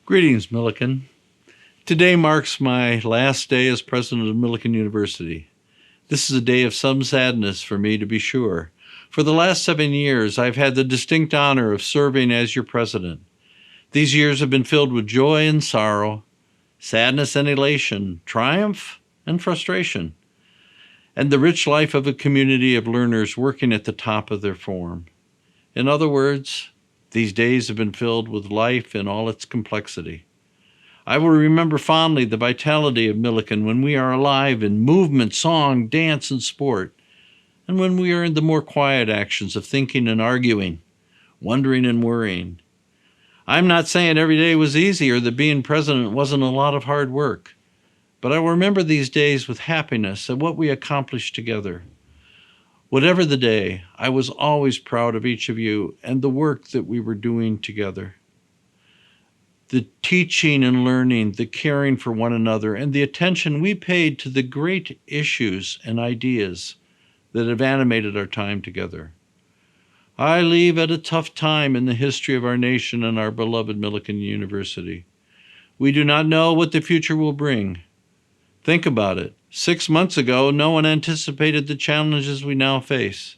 Greetings, Millikin. Today marks my last day as president of Millikin University. This is a day of some sadness for me, to be sure. For the last 7 years, I've had the distinct honor of serving as your president. These years have been filled with joy and sorrow, sadness and elation, triumph and frustration, and the rich life of a community of learners working at the top of their form. In other words, these days have been filled with life in all its complexity. I will remember fondly the vitality of Millikin when we are alive in movement, song, dance, and sport, and when we are in the more quiet actions of thinking and arguing, wondering and worrying. I'm not saying every day was easy or that being president wasn't a lot of hard work, but I will remember these days with happiness at what we accomplished together. Whatever the day, I was always proud of each of you and the work that we were doing together. The teaching and learning, the caring for one another, and the attention we paid to the great issues and ideas that have animated our time together. I leave at a tough time in the history of our nation and our beloved Millikin University. We do not know what the future will bring. Think about it. 6 months ago, no one anticipated the challenges we now face.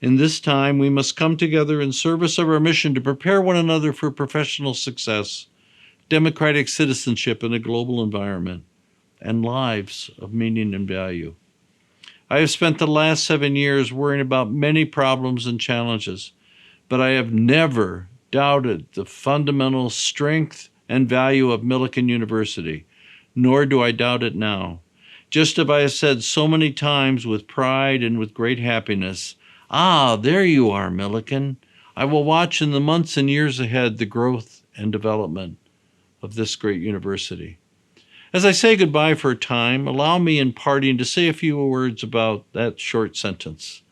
In this time, we must come together in service of our mission to prepare one another for professional success, democratic citizenship in a global environment, and lives of meaning and value. I have spent the last 7 years worrying about many problems and challenges, but I have never doubted the fundamental strength and value of Millikin University, nor do I doubt it now. Just as I have said so many times with pride and with great happiness, there you are, Millikin. I will watch in the months and years ahead the growth and development of this great university. As I say goodbye for a time, allow me in parting to say a few words about that short sentence.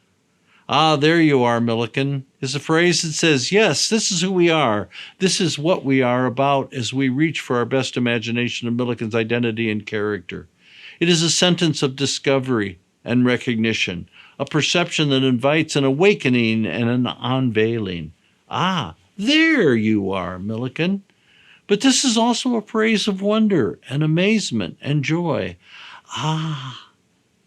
There you are, Millikin, is a phrase that says, yes, this is who we are. This is what we are about as we reach for our best imagination of Millikin's identity and character. It is a sentence of discovery and recognition, a perception that invites an awakening and an unveiling. There you are, Millikin. But this is also a phrase of wonder and amazement and joy.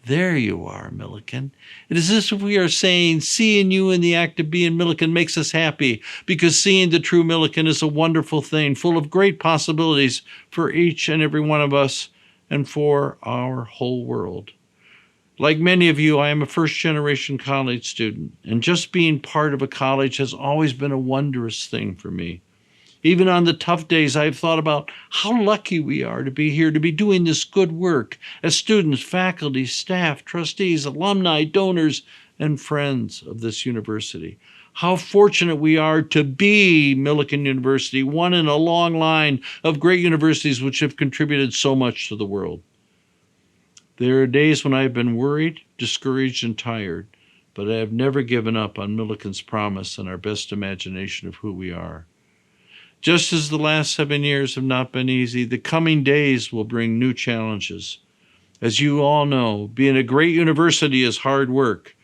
There you are, Millikin. It is as if we are saying, seeing you in the act of being Millikin makes us happy, because seeing the true Millikin is a wonderful thing, full of great possibilities for each and every one of us and for our whole world. Like many of you, I am a first-generation college student, and just being part of a college has always been a wondrous thing for me. Even on the tough days, I've thought about how lucky we are to be here, to be doing this good work as students, faculty, staff, trustees, alumni, donors, and friends of this university. How fortunate we are to be Millikin University, one in a long line of great universities which have contributed so much to the world. There are days when I have been worried, discouraged, and tired, but I have never given up on Millikin's promise and our best imagination of who we are. Just as the last 7 years have not been easy, the coming days will bring new challenges. As you all know, being a great university is hard work.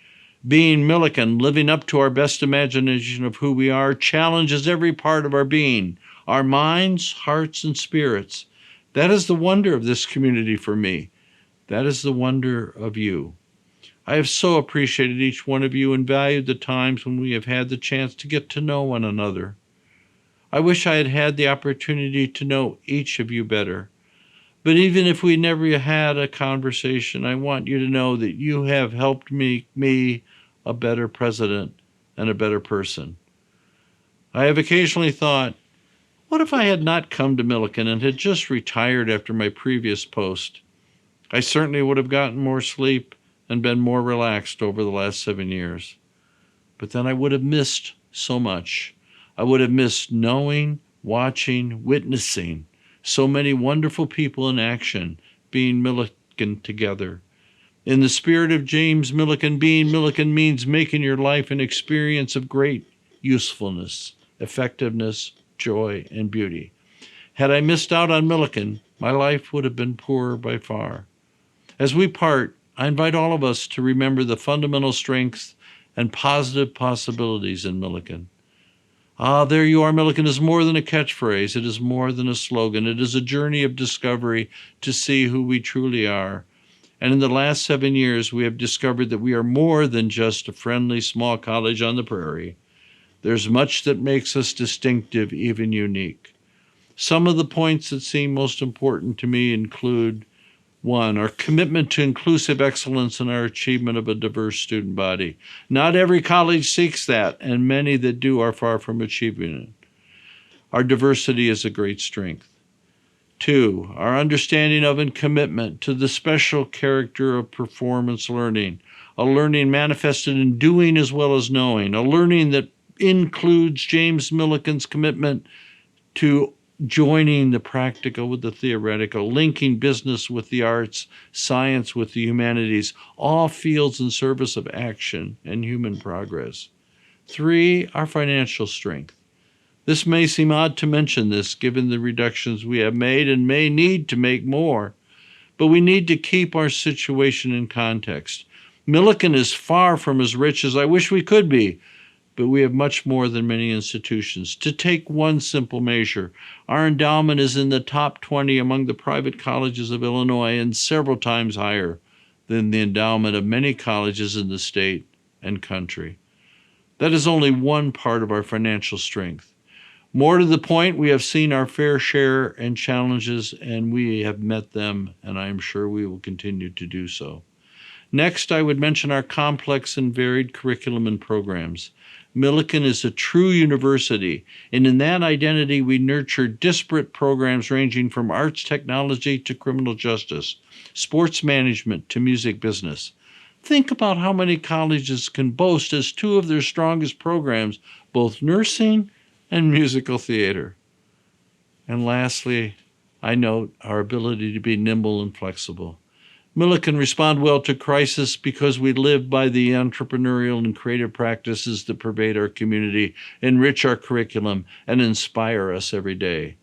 Being Millikin, living up to our best imagination of who we are, challenges every part of our being, our minds, hearts, and spirits. That is the wonder of this community for me. That is the wonder of you. I have so appreciated each one of you and valued the times when we have had the chance to get to know one another. I wish I had had the opportunity to know each of you better. But even if we never had a conversation, I want you to know that you have helped me a better president and a better person. I have occasionally thought, what if I had not come to Millikin and had just retired after my previous post? I certainly would have gotten more sleep and been more relaxed over the last 7 years. But then I would have missed so much. I would have missed knowing, watching, witnessing so many wonderful people in action, being Millikin together. In the spirit of James Millikin, being Millikin means making your life an experience of great usefulness, effectiveness, joy, and beauty. Had I missed out on Millikin, my life would have been poorer by far. As we part, I invite all of us to remember the fundamental strengths and positive possibilities in Millikin. Ah, there you are, Millikin is more than a catchphrase. It is more than a slogan. It is a journey of discovery to see who we truly are. And in the last 7 years, we have discovered that we are more than just a friendly small college on the prairie. There's much that makes us distinctive, even unique. Some of the points that seem most important to me include: 1, our commitment to inclusive excellence in our achievement of a diverse student body. Not every college seeks that, and many that do are far from achieving it. Our diversity is a great strength. 2, our understanding of and commitment to the special character of performance learning, a learning manifested in doing as well as knowing, a learning that includes James Millikin's commitment to joining the practical with the theoretical, linking business with the arts, science with the humanities, all fields in service of action and human progress. 3, our financial strength. This may seem odd to mention this, given the reductions we have made and may need to make more, but we need to keep our situation in context. Millikin is far from as rich as I wish we could be, but we have much more than many institutions. To take one simple measure, our endowment is in the top 20 among the private colleges of Illinois and several times higher than the endowment of many colleges in the state and country. That is only one part of our financial strength. More to the point, we have seen our fair share and challenges, and we have met them, and I am sure we will continue to do so. Next, I would mention our complex and varied curriculum and programs. Millikin is a true university, and in that identity, we nurture disparate programs ranging from arts technology to criminal justice, sports management to music business. Think about how many colleges can boast as two of their strongest programs, both nursing and musical theater. And lastly, I note our ability to be nimble and flexible. Millikin respond well to crisis because we live by the entrepreneurial and creative practices that pervade our community, enrich our curriculum, and inspire us every day.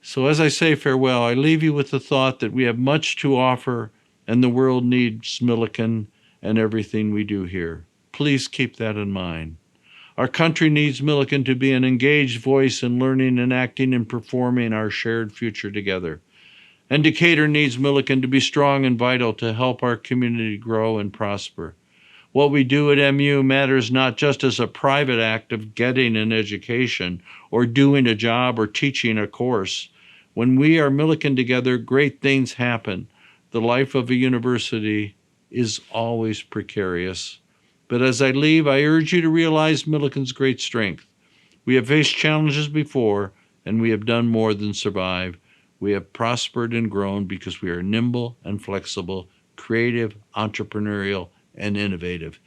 So as I say farewell, I leave you with the thought that we have much to offer, and the world needs Millikin and everything we do here. Please keep that in mind. Our country needs Millikin to be an engaged voice in learning and acting and performing our shared future together. And Decatur needs Millikin to be strong and vital to help our community grow and prosper. What we do at MU matters not just as a private act of getting an education or doing a job or teaching a course. When we are Millikin together, great things happen. The life of a university is always precarious. But as I leave, I urge you to realize Millikin's great strength. We have faced challenges before, and we have done more than survive. We have prospered and grown because we are nimble and flexible, creative, entrepreneurial, and innovative.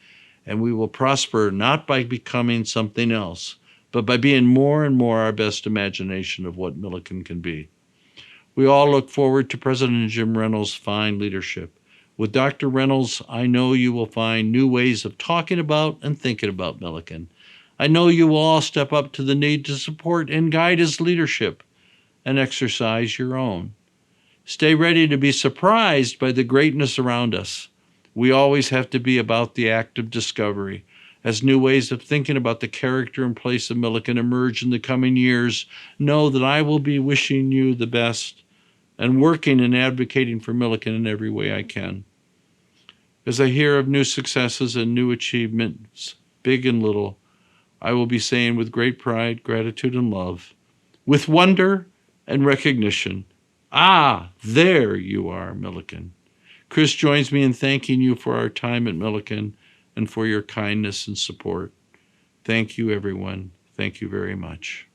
And we will prosper not by becoming something else, but by being more and more our best imagination of what Millikin can be. We all look forward to President Jim Reynolds' fine leadership. With Dr. Reynolds, I know you will find new ways of talking about and thinking about Millikin. I know you will all step up to the need to support and guide his leadership and exercise your own. Stay ready to be surprised by the greatness around us. We always have to be about the act of discovery. As new ways of thinking about the character and place of Millikin emerge in the coming years, know that I will be wishing you the best and working and advocating for Millikin in every way I can. As I hear of new successes and new achievements, big and little, I will be saying with great pride, gratitude, and love, with wonder and recognition, ah, there you are, Millikin. Chris joins me in thanking you for our time at Millikin and for your kindness and support. Thank you, everyone. Thank you very much.